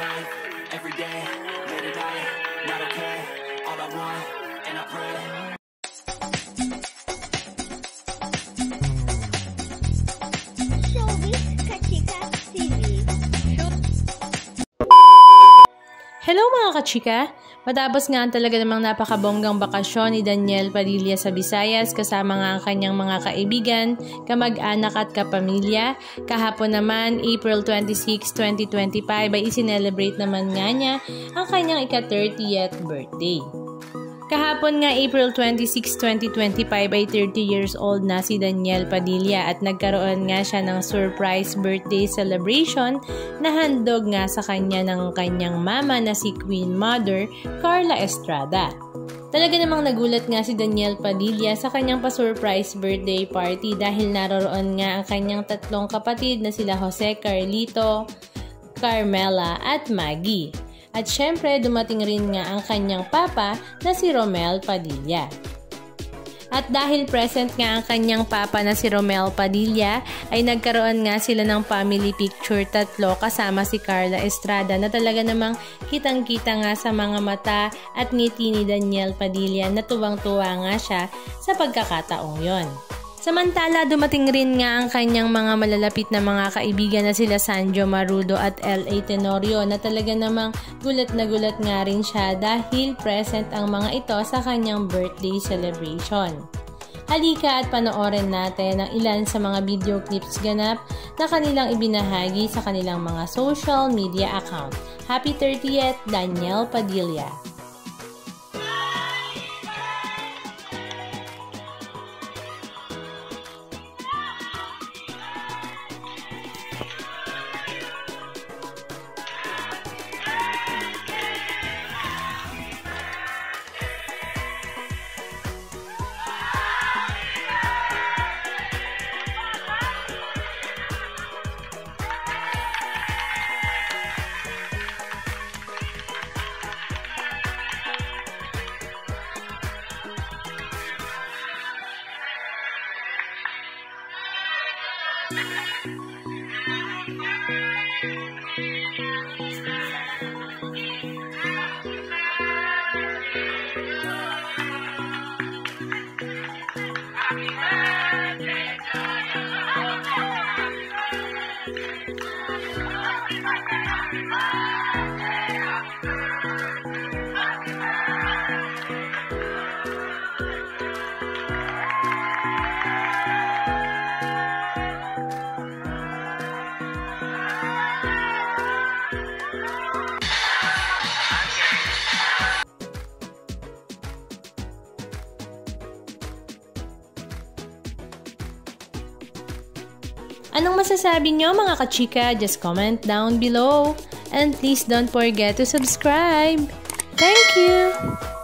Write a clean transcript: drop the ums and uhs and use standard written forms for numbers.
faith every day, late at night, not okay. All I want, and I pray. Hello mga kachika! Matapos nga talaga namang napakabonggang bakasyon ni Daniel Padilla sa Visayas kasama nga ang kanyang mga kaibigan, kamag-anak at kapamilya. Kahapon naman, April 26, 2025 ay isinelebrate naman nga niya ang kanyang ika-30th birthday. Kahapon nga April 26, 2025 ay 30 years old na si Daniel Padilla at nagkaroon nga siya ng surprise birthday celebration na handog nga sa kanya ng kanyang mama na si Queen Mother Carla Estrada. Talaga namang nagulat nga si Daniel Padilla sa kanyang pa-surprise birthday party dahil naroroon nga ang kanyang tatlong kapatid na sila Jose, Carlito, Carmela at Maggie. At syempre, dumating rin nga ang kanyang papa na si Romel Padilla. At dahil present nga ang kanyang papa na si Romel Padilla, ay nagkaroon nga sila ng family picture tatlo kasama si Carla Estrada na talaga namang kitang-kita nga sa mga mata at ngiti ni Daniel Padilla na tuwang-tuwa nga siya sa pagkakataong yon. Samantala, dumating rin nga ang kanyang mga malalapit na mga kaibigan na sila Sanjo Marudo at L.A. Tenorio na talaga namang gulat na gulat nga rin siya dahil present ang mga ito sa kanyang birthday celebration. Halika at panoorin natin ang ilan sa mga video clips ganap na kanilang ibinahagi sa kanilang mga social media account. Happy 30th, Daniel Padilla! Anong masasabi nyo mga kachika? Just comment down below. And please don't forget to subscribe. Thank you!